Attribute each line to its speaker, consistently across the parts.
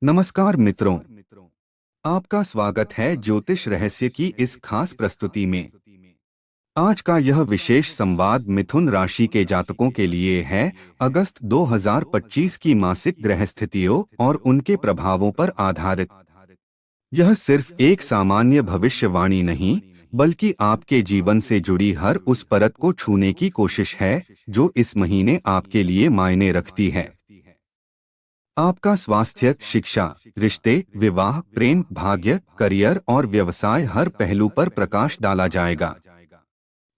Speaker 1: नमस्कार मित्रों, आपका स्वागत है ज्योतिष रहस्य की इस खास प्रस्तुति में। आज का यह विशेष संवाद मिथुन राशि के जातकों के लिए है। अगस्त 2025 की मासिक ग्रह स्थितियों और उनके प्रभावों पर आधारित। यह सिर्फ एक सामान्य भविष्यवाणी नहीं, बल्कि आपके जीवन से जुड़ी हर उस परत को छूने की कोशिश है जो इस महीने आपके लिए मायने रखती है। आपका स्वास्थ्य, शिक्षा, रिश्ते, विवाह, प्रेम, भाग्य, करियर और व्यवसाय हर पहलू पर प्रकाश डाला जाएगा।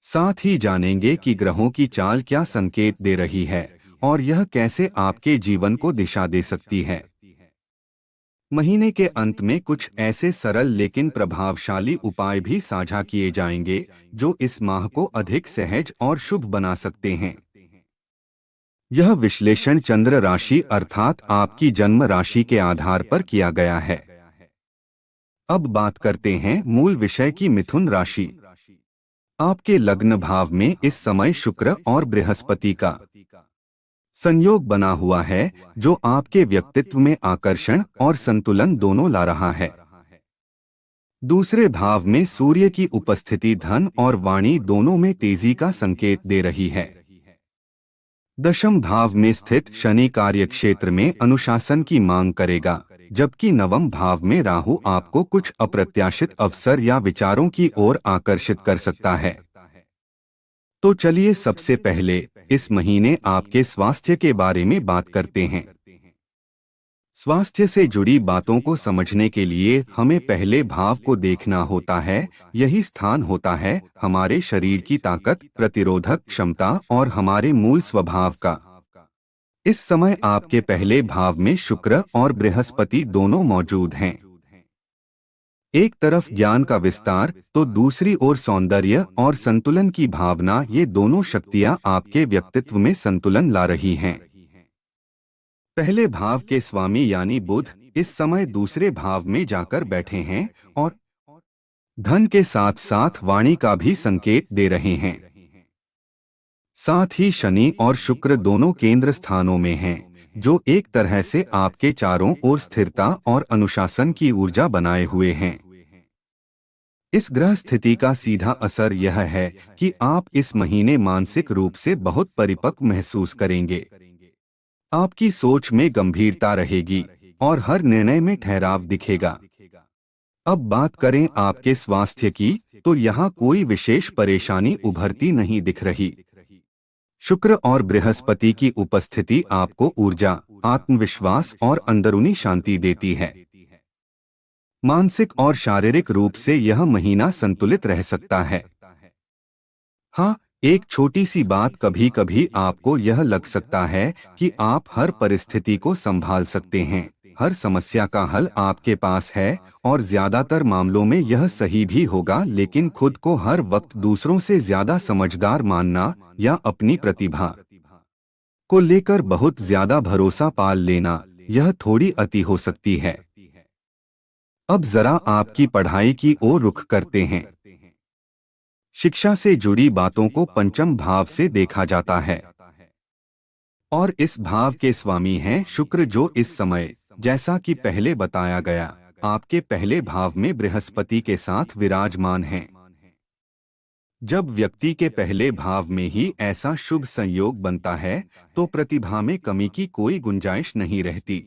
Speaker 1: साथ ही जानेंगे कि ग्रहों की चाल क्या संकेत दे रही है और यह कैसे आपके जीवन को दिशा दे सकती है। महीने के अंत में कुछ ऐसे सरल लेकिन प्रभावशाली उपाय भी साझा किए जाएंगे जो इस माह को अधिक सहज और शुभ बना सकते हैं। यह विश्लेषण चंद्र राशि अर्थात आपकी जन्म राशि के आधार पर किया गया है। अब बात करते हैं मूल विषय की। मिथुन राशि आपके लग्न भाव में इस समय शुक्र और बृहस्पति का संयोग बना हुआ है जो आपके व्यक्तित्व में आकर्षण और संतुलन दोनों ला रहा है। दूसरे भाव में सूर्य की उपस्थिति धन और वाणी दोनों में तेजी का संकेत दे रही है। दशम भाव में स्थित शनि कार्यक्षेत्र में अनुशासन की मांग करेगा, जबकि नवम भाव में राहु आपको कुछ अप्रत्याशित अवसर या विचारों की ओर आकर्षित कर सकता है। तो चलिए सबसे पहले इस महीने आपके स्वास्थ्य के बारे में बात करते हैं। स्वास्थ्य से जुड़ी बातों को समझने के लिए हमें पहले भाव को देखना होता है। यही स्थान होता है हमारे शरीर की ताकत, प्रतिरोधक क्षमता और हमारे मूल स्वभाव का। इस समय आपके पहले भाव में शुक्र और बृहस्पति दोनों मौजूद हैं। एक तरफ ज्ञान का विस्तार तो दूसरी ओर सौंदर्य और संतुलन की भावना। ये दोनों शक्तियां आपके व्यक्तित्व में संतुलन ला रही हैं। पहले भाव के स्वामी यानी बुध इस समय दूसरे भाव में जाकर बैठे हैं और धन के साथ साथ वाणी का भी संकेत दे रहे हैं। साथ ही शनि और शुक्र दोनों केंद्र स्थानों में हैं, जो एक तरह से आपके चारों ओर स्थिरता और अनुशासन की ऊर्जा बनाए हुए हैं। इस ग्रह स्थिति का सीधा असर यह है कि आप इस महीने मानसिक रूप से बहुत परिपक्व महसूस करेंगे। आपकी सोच में गंभीरता रहेगी और हर निर्णय में ठहराव दिखेगा। अब बात करें आपके स्वास्थ्य की, तो यहाँ कोई विशेष परेशानी उभरती नहीं दिख रही। शुक्र और बृहस्पति की उपस्थिति आपको ऊर्जा, आत्मविश्वास और अंदरूनी शांति देती है। मानसिक और शारीरिक रूप से यह महीना संतुलित रह सकता है। हाँ, एक छोटी सी बात, कभी कभी आपको यह लग सकता है कि आप हर परिस्थिति को संभाल सकते हैं, हर समस्या का हल आपके पास है, और ज्यादातर मामलों में यह सही भी होगा। लेकिन खुद को हर वक्त दूसरों से ज्यादा समझदार मानना या अपनी प्रतिभा को लेकर बहुत ज्यादा भरोसा पाल लेना, यह थोड़ी अति हो सकती है। अब जरा आपकी पढ़ाई की ओर रुख करते हैं। शिक्षा से जुड़ी बातों को पंचम भाव से देखा जाता है और इस भाव के स्वामी हैं शुक्र, जो इस समय, जैसा कि पहले बताया गया, आपके पहले भाव में बृहस्पति के साथ विराजमान हैं। जब व्यक्ति के पहले भाव में ही ऐसा शुभ संयोग बनता है तो प्रतिभा में कमी की कोई गुंजाइश नहीं रहती।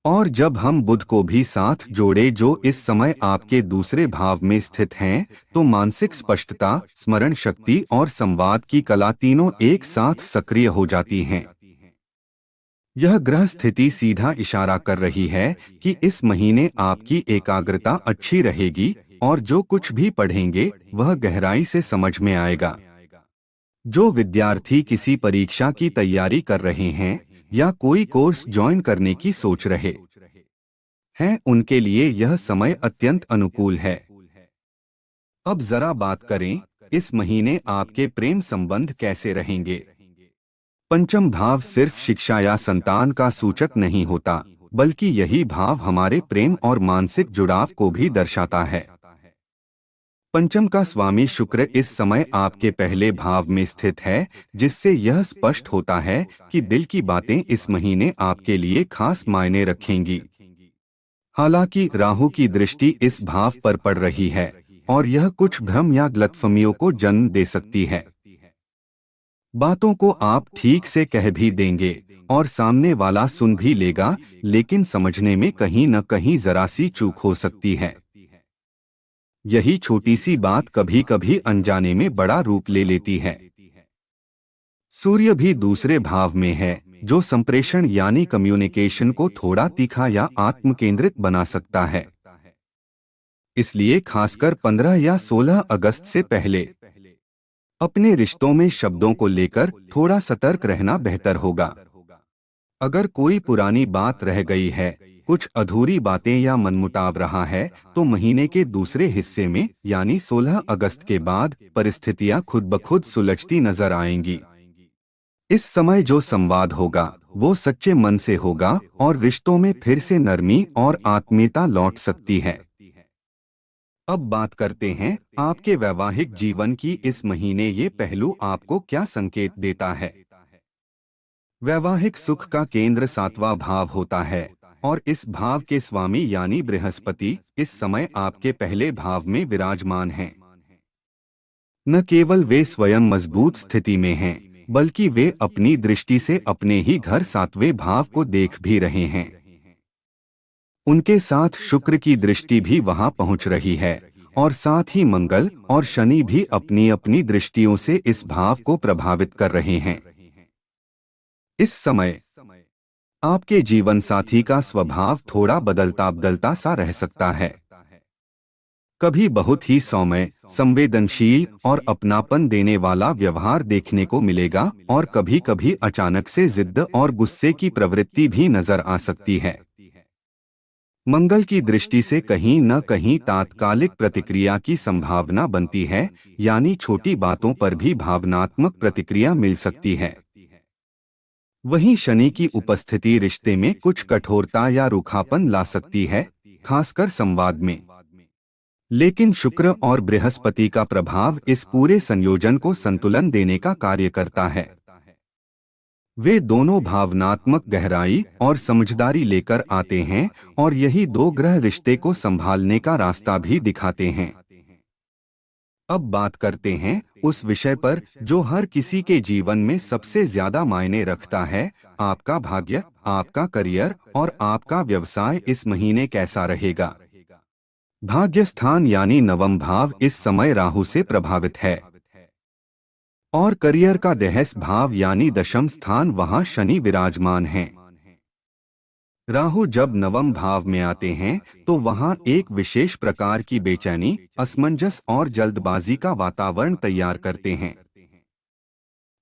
Speaker 1: और जब हम बुध को भी साथ जोड़े जो इस समय आपके दूसरे भाव में स्थित हैं, तो मानसिक स्पष्टता, स्मरण शक्ति और संवाद की कला तीनों एक साथ सक्रिय हो जाती हैं। यह ग्रह स्थिति सीधा इशारा कर रही है कि इस महीने आपकी एकाग्रता अच्छी रहेगी और जो कुछ भी पढ़ेंगे वह गहराई से समझ में आएगा। जो विद्यार्थी किसी परीक्षा की तैयारी कर रहे हैं या कोई कोर्स ज्वाइन करने की सोच रहे हैं, उनके लिए यह समय अत्यंत अनुकूल है। अब जरा बात करें, इस महीने आपके प्रेम संबंध कैसे रहेंगे। पंचम भाव सिर्फ शिक्षा या संतान का सूचक नहीं होता, बल्कि यही भाव हमारे प्रेम और मानसिक जुड़ाव को भी दर्शाता है। पंचम का स्वामी शुक्र इस समय आपके पहले भाव में स्थित है, जिससे यह स्पष्ट होता है कि दिल की बातें इस महीने आपके लिए खास मायने रखेंगी। हालांकि राहु की दृष्टि इस भाव पर पड़ रही है और यह कुछ भ्रम या गलतफहमियों को जन्म दे सकती है। बातों को आप ठीक से कह भी देंगे और सामने वाला सुन भी लेगा, लेकिन समझने में कहीं न कहीं जरा सी चूक हो सकती है। यही छोटी सी बात कभी कभी अनजाने में बड़ा रूप ले लेती है। सूर्य भी दूसरे भाव में है, जो संप्रेषण यानी कम्युनिकेशन को थोड़ा तीखा या आत्म केंद्रित बना सकता है। इसलिए खासकर 15 या 16 अगस्त से पहले अपने रिश्तों में शब्दों को लेकर थोड़ा सतर्क रहना बेहतर होगा। अगर कोई पुरानी बात रह गई है, कुछ अधूरी बातें या मनमुटाव रहा है, तो महीने के दूसरे हिस्से में यानी 16 अगस्त के बाद परिस्थितियां खुद ब खुद सुलझती नजर आएंगी। इस समय जो संवाद होगा वो सच्चे मन से होगा और रिश्तों में फिर से नरमी और आत्मीयता लौट सकती है। अब बात करते हैं आपके वैवाहिक जीवन की। इस महीने ये पहलू आपको क्या संकेत देता है? वैवाहिक सुख का केंद्र 7वां भाव होता है और इस भाव के स्वामी यानी बृहस्पति इस समय आपके पहले भाव में विराजमान हैं। न केवल वे स्वयं मजबूत स्थिति में हैं, बल्कि वे अपनी दृष्टि से अपने ही घर 7वें भाव को देख भी रहे हैं। उनके साथ शुक्र की दृष्टि भी वहां पहुंच रही है और साथ ही मंगल और शनि भी अपनी अपनी दृष्टियों से इस भाव को प्रभावित कर रहे हैं। इस समय आपके जीवन साथी का स्वभाव थोड़ा बदलता बदलता सा रह सकता है। कभी बहुत ही सौम्य, संवेदनशील और अपनापन देने वाला व्यवहार देखने को मिलेगा और कभी कभी अचानक से जिद्द और गुस्से की प्रवृत्ति भी नजर आ सकती है। मंगल की दृष्टि से कहीं न कहीं तात्कालिक प्रतिक्रिया की संभावना बनती है, यानी छोटी बातों पर भी भावनात्मक प्रतिक्रिया मिल सकती है। वहीं शनि की उपस्थिति रिश्ते में कुछ कठोरता या रूखापन ला सकती है, खासकर संवाद में। लेकिन शुक्र और बृहस्पति का प्रभाव इस पूरे संयोजन को संतुलन देने का कार्य करता है। वे दोनों भावनात्मक गहराई और समझदारी लेकर आते हैं और यही दो ग्रह रिश्ते को संभालने का रास्ता भी दिखाते हैं। अब बात करते हैं उस विषय पर जो हर किसी के जीवन में सबसे ज्यादा मायने रखता है, आपका भाग्य, आपका करियर और आपका व्यवसाय इस महीने कैसा रहेगा। भाग्य स्थान यानी नवम भाव इस समय राहु से प्रभावित है और करियर का दहस भाव यानी दशम स्थान वहां शनि विराजमान हैं। राहु जब नवम भाव में आते हैं तो वहां एक विशेष प्रकार की बेचैनी, असमंजस और जल्दबाजी का वातावरण तैयार करते हैं।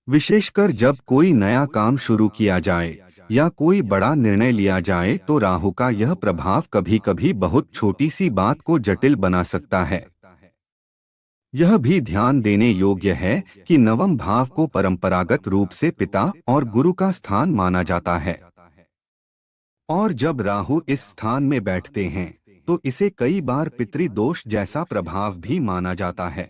Speaker 1: विशेषकर जब कोई नया काम शुरू किया जाए या कोई बड़ा निर्णय लिया जाए तो राहु का यह प्रभाव कभी कभी बहुत छोटी सी बात को जटिल बना सकता है। यह भी ध्यान देने योग्य है कि नवम भाव को परंपरागत रूप से पिता और गुरु का स्थान माना जाता है और जब राहु इस स्थान में बैठते हैं तो इसे कई बार पितृदोष जैसा प्रभाव भी माना जाता है,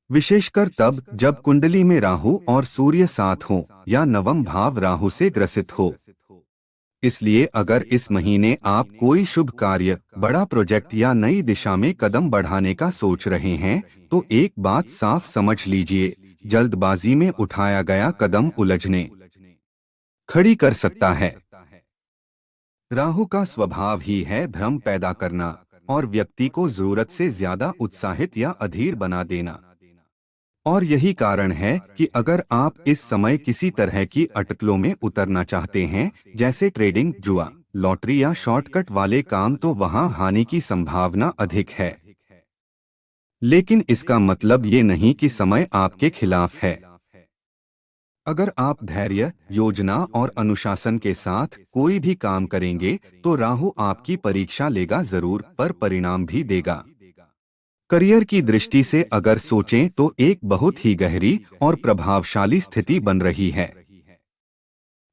Speaker 1: विशेषकर तब जब कुंडली में राहु और सूर्य साथ हो या नवम भाव राहु से ग्रसित हो। इसलिए अगर इस महीने आप कोई शुभ कार्य, बड़ा प्रोजेक्ट या नई दिशा में कदम बढ़ाने का सोच रहे हैं तो एक बात साफ समझ लीजिए, जल्दबाजी में उठाया गया कदम उलझने खड़ी कर सकता है। राहु का स्वभाव ही है भ्रम पैदा करना और व्यक्ति को जरूरत से ज्यादा उत्साहित या अधीर बना देना। और यही कारण है कि अगर आप इस समय किसी तरह की अटकलों में उतरना चाहते हैं, जैसे ट्रेडिंग, जुआ, लॉटरी या शॉर्टकट वाले काम, तो वहां हानि की संभावना अधिक है। लेकिन इसका मतलब ये नहीं कि समय आपके खिलाफ है। अगर आप धैर्य, योजना और अनुशासन के साथ कोई भी काम करेंगे तो राहु आपकी परीक्षा लेगा जरूर, पर परिणाम भी देगा। करियर की दृष्टि से अगर सोचें तो एक बहुत ही गहरी और प्रभावशाली स्थिति बन रही है।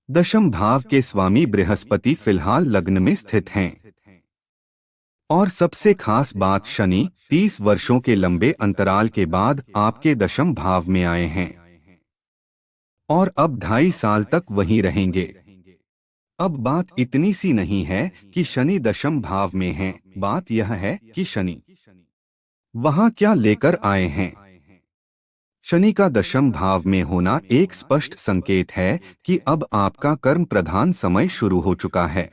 Speaker 1: दशम भाव के स्वामी बृहस्पति फिलहाल लग्न में स्थित हैं और सबसे खास बात, शनि 30 वर्षों के लंबे अंतराल के बाद आपके दशम भाव में आए हैं और अब 2.5 साल तक वहीं रहेंगे। अब बात इतनी सी नहीं है कि शनि दशम भाव में है, बात यह है कि शनि वहां क्या लेकर आए हैं। शनि का दशम भाव में होना एक स्पष्ट संकेत है कि अब आपका कर्म प्रधान समय शुरू हो चुका है।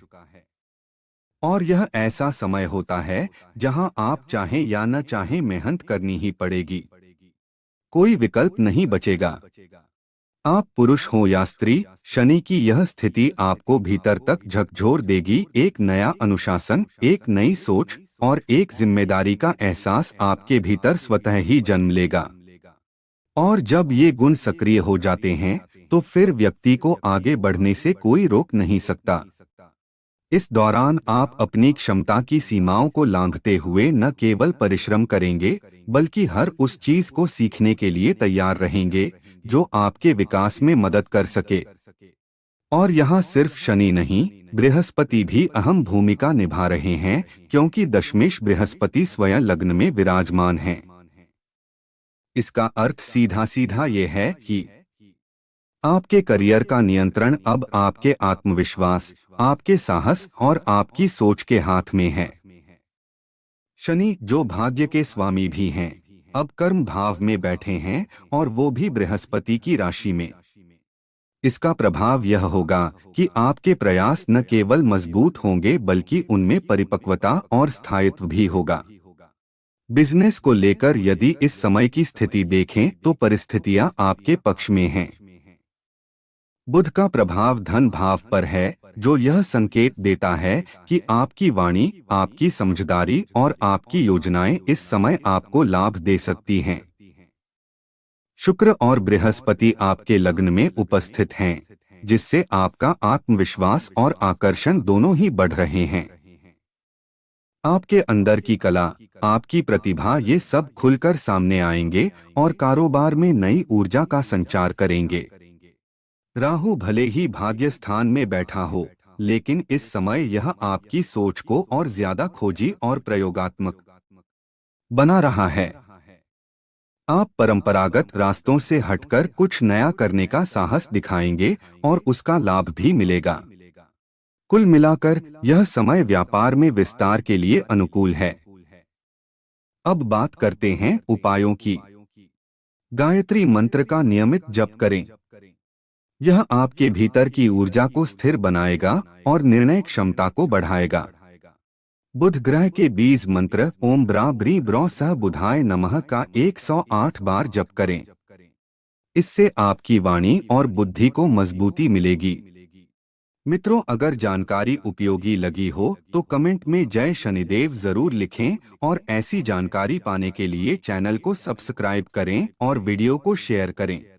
Speaker 1: और यह ऐसा समय होता है जहां आप चाहें या न चाहें मेहनत करनी ही पड़ेगी, कोई विकल्प नहीं बचेगा। आप पुरुष हो या स्त्री, शनि की यह स्थिति आपको भीतर तक झकझोर देगी। एक नया अनुशासन, एक नई सोच और एक जिम्मेदारी का एहसास आपके भीतर स्वतः ही जन्म लेगा। और जब ये गुण सक्रिय हो जाते हैं तो फिर व्यक्ति को आगे बढ़ने से कोई रोक नहीं सकता। इस दौरान आप अपनी क्षमता की सीमाओं को लांघते हुए न केवल परिश्रम करेंगे बल्कि हर उस चीज को सीखने के लिए तैयार रहेंगे जो आपके विकास में मदद कर सके। और यहाँ सिर्फ शनि नहीं, बृहस्पति भी अहम भूमिका निभा रहे हैं, क्योंकि दशमेश बृहस्पति स्वयं लग्न में विराजमान हैं। इसका अर्थ सीधा सीधा ये है कि आपके करियर का नियंत्रण अब आपके आत्मविश्वास, आपके साहस और आपकी सोच के हाथ में है। शनि, जो भाग्य के स्वामी भी हैं, अब कर्म भाव में बैठे हैं और वो भी बृहस्पति की राशि में। इसका प्रभाव यह होगा कि आपके प्रयास न केवल मजबूत होंगे बल्कि उनमें परिपक्वता और स्थायित्व भी होगा। बिजनेस को लेकर यदि इस समय की स्थिति देखें तो परिस्थितियां आपके पक्ष में हैं। बुध का प्रभाव धन भाव पर है, जो यह संकेत देता है कि आपकी वाणी, आपकी समझदारी और आपकी योजनाएं इस समय आपको लाभ दे सकती हैं। शुक्र और बृहस्पति आपके लग्न में उपस्थित हैं, जिससे आपका आत्मविश्वास और आकर्षण दोनों ही बढ़ रहे हैं। आपके अंदर की कला, आपकी प्रतिभा, ये सब खुलकर सामने आएंगे और कारोबार में नई ऊर्जा का संचार करेंगे। राहु भले ही भाग्य स्थान में बैठा हो, लेकिन इस समय यह आपकी सोच को और ज्यादा खोजी और प्रयोगात्मक बना रहा है। आप परंपरागत रास्तों से हटकर कुछ नया करने का साहस दिखाएंगे और उसका लाभ भी मिलेगा। कुल मिलाकर यह समय व्यापार में विस्तार के लिए अनुकूल है। अब बात करते हैं उपायों की। गायत्री मंत्र का नियमित जप करें। यह आपके भीतर की ऊर्जा को स्थिर बनाएगा और निर्णय क्षमता को बढ़ाएगा। बुध ग्रह के बीज मंत्र ओम ब्रा ब्री ब्रौ सह बुधाय नमः का 108 बार जप करें। इससे आपकी वाणी और बुद्धि को मजबूती मिलेगी। मित्रों, अगर जानकारी उपयोगी लगी हो तो कमेंट में जय शनिदेव जरूर लिखें और ऐसी जानकारी पाने के लिए चैनल को सब्सक्राइब करें और वीडियो को शेयर करें।